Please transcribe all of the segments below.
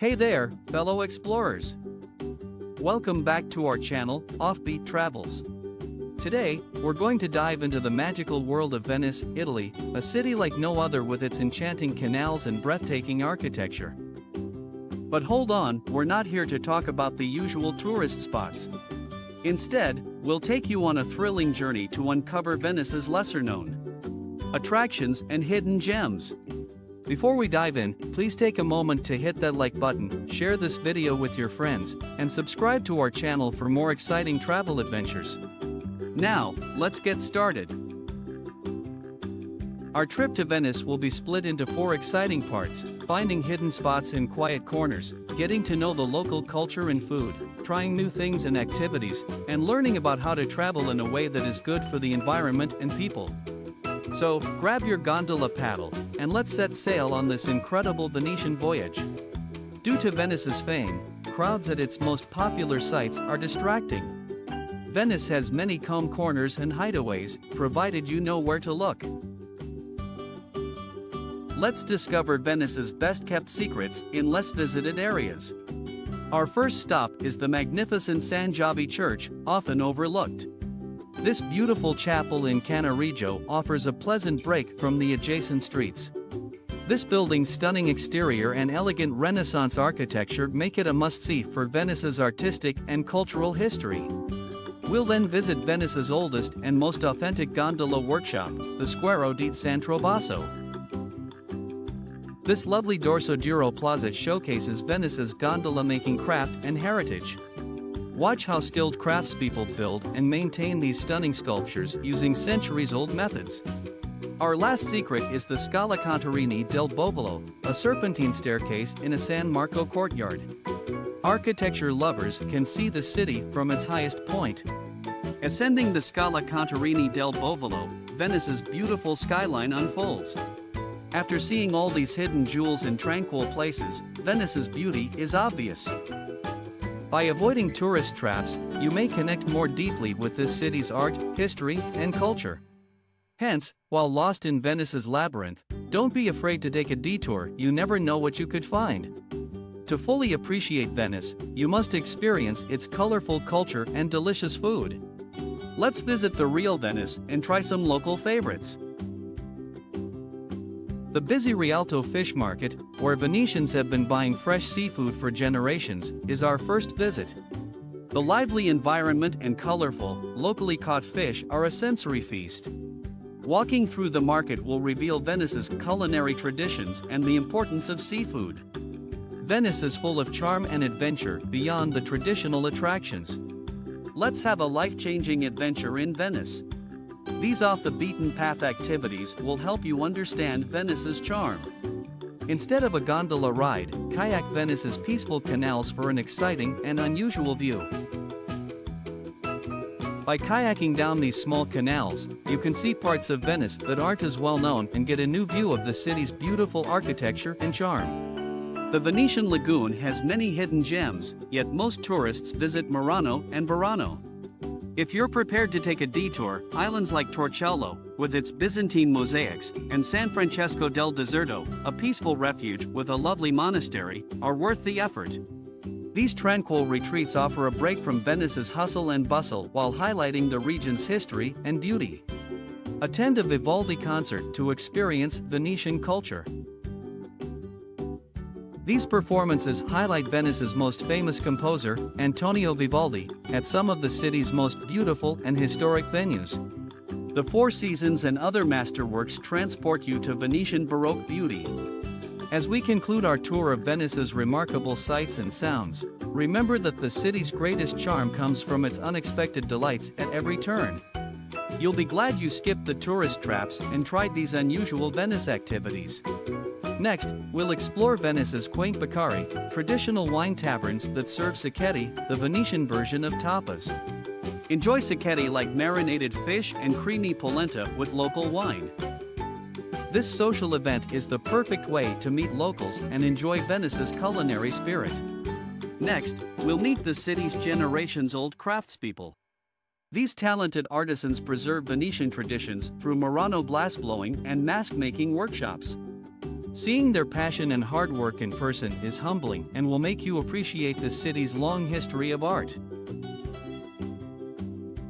Hey there, fellow explorers! Welcome back to our channel, Offbeat Travels. Today, we're going to dive into the magical world of Venice, Italy, a city like no other with its enchanting canals and breathtaking architecture. But hold on, we're not here to talk about the usual tourist spots. Instead, we'll take you on a thrilling journey to uncover Venice's lesser-known attractions and hidden gems. Before we dive in, please take a moment to hit that like button, share this video with your friends, and subscribe to our channel for more exciting travel adventures. Now, let's get started. Our trip to Venice will be split into 4 exciting parts: finding hidden spots in quiet corners, getting to know the local culture and food, trying new things and activities, and learning about how to travel in a way that is good for the environment and people. So, grab your gondola paddle, and let's set sail on this incredible Venetian voyage. Due to Venice's fame, crowds at its most popular sites are distracting. Venice has many calm corners and hideaways, provided you know where to look. Let's discover Venice's best-kept secrets in less visited areas. Our first stop is the magnificent San Giovanni Church, often overlooked. This beautiful chapel in Cannaregio offers a pleasant break from the adjacent streets. This building's stunning exterior and elegant Renaissance architecture make it a must-see for Venice's artistic and cultural history. We'll then visit Venice's oldest and most authentic gondola workshop, the Square di San Trovaso. This lovely Dorso Duro plaza showcases Venice's gondola-making craft and heritage. Watch how skilled craftspeople build and maintain these stunning sculptures using centuries-old methods. Our last secret is the Scala Contarini del Bovolo, a serpentine staircase in a San Marco courtyard. Architecture lovers can see the city from its highest point. Ascending the Scala Contarini del Bovolo, Venice's beautiful skyline unfolds. After seeing all these hidden jewels in tranquil places, Venice's beauty is obvious. By avoiding tourist traps, you may connect more deeply with this city's art, history, and culture. Hence, while lost in Venice's labyrinth, don't be afraid to take a detour. You never know what you could find. To fully appreciate Venice, you must experience its colorful culture and delicious food. Let's visit the real Venice and try some local favorites. The busy Rialto Fish Market, where Venetians have been buying fresh seafood for generations, is our first visit. The lively environment and colorful, locally caught fish are a sensory feast. Walking through the market will reveal Venice's culinary traditions and the importance of seafood. Venice is full of charm and adventure beyond the traditional attractions. Let's have a life-changing adventure in Venice. These off-the-beaten-path activities will help you understand Venice's charm. Instead of a gondola ride, kayak Venice's peaceful canals for an exciting and unusual view. By kayaking down these small canals, you can see parts of Venice that aren't as well known and get a new view of the city's beautiful architecture and charm. The Venetian lagoon has many hidden gems, yet most tourists visit Murano and Burano. If you're prepared to take a detour, islands like Torcello, with its Byzantine mosaics, and San Francesco del Deserto, a peaceful refuge with a lovely monastery, are worth the effort. These tranquil retreats offer a break from Venice's hustle and bustle while highlighting the region's history and beauty. Attend a Vivaldi concert to experience Venetian culture. These performances highlight Venice's most famous composer, Antonio Vivaldi, at some of the city's most beautiful and historic venues. The Four Seasons and other masterworks transport you to Venetian Baroque beauty. As we conclude our tour of Venice's remarkable sights and sounds, remember that the city's greatest charm comes from its unexpected delights at every turn. You'll be glad you skipped the tourist traps and tried these unusual Venice activities. Next, we'll explore Venice's quaint Baccari, traditional wine taverns that serve sacchetti, the Venetian version of tapas. Enjoy sacchetti like marinated fish and creamy polenta with local wine. This social event is the perfect way to meet locals and enjoy Venice's culinary spirit. Next, we'll meet the city's generations-old craftspeople. These talented artisans preserve Venetian traditions through Murano glassblowing and mask-making workshops. Seeing their passion and hard work in person is humbling and will make you appreciate this city's long history of art.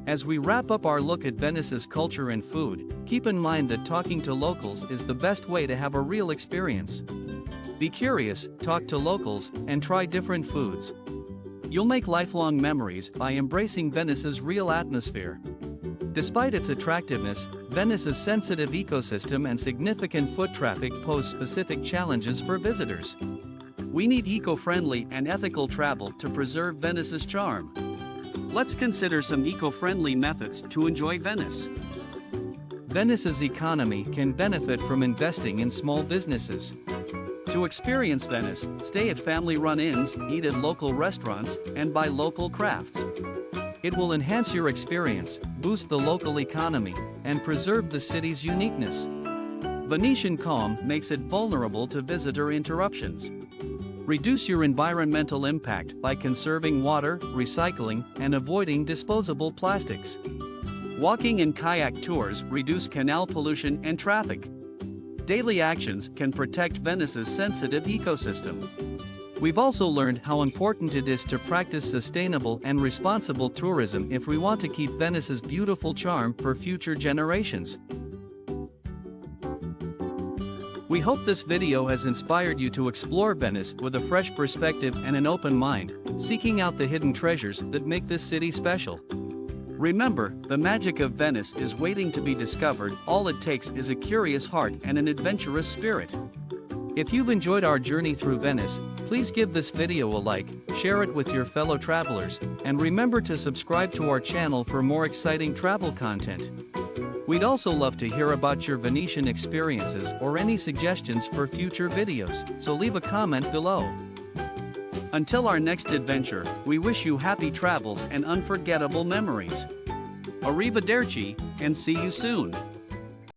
As we wrap up our look at Venice's culture and food, keep in mind that talking to locals is the best way to have a real experience. Be curious, talk to locals, and try different foods. You'll make lifelong memories by embracing Venice's real atmosphere. Despite its attractiveness, Venice's sensitive ecosystem and significant foot traffic pose specific challenges for visitors. We need eco-friendly and ethical travel to preserve Venice's charm. Let's consider some eco-friendly methods to enjoy Venice. Venice's economy can benefit from investing in small businesses. To experience Venice, stay at family-run inns, eat at local restaurants, and buy local crafts. It will enhance your experience, boost the local economy, and preserve the city's uniqueness. Venetian calm makes it vulnerable to visitor interruptions. Reduce your environmental impact by conserving water, recycling, and avoiding disposable plastics. Walking and kayak tours reduce canal pollution and traffic. Daily actions can protect Venice's sensitive ecosystem. We've also learned how important it is to practice sustainable and responsible tourism if we want to keep Venice's beautiful charm for future generations. We hope this video has inspired you to explore Venice with a fresh perspective and an open mind, seeking out the hidden treasures that make this city special. Remember, the magic of Venice is waiting to be discovered. All it takes is a curious heart and an adventurous spirit. If you've enjoyed our journey through Venice, please give this video a like, share it with your fellow travelers, and remember to subscribe to our channel for more exciting travel content. We'd also love to hear about your Venetian experiences or any suggestions for future videos, so leave a comment below. Until our next adventure, we wish you happy travels and unforgettable memories. Arrivederci, and see you soon.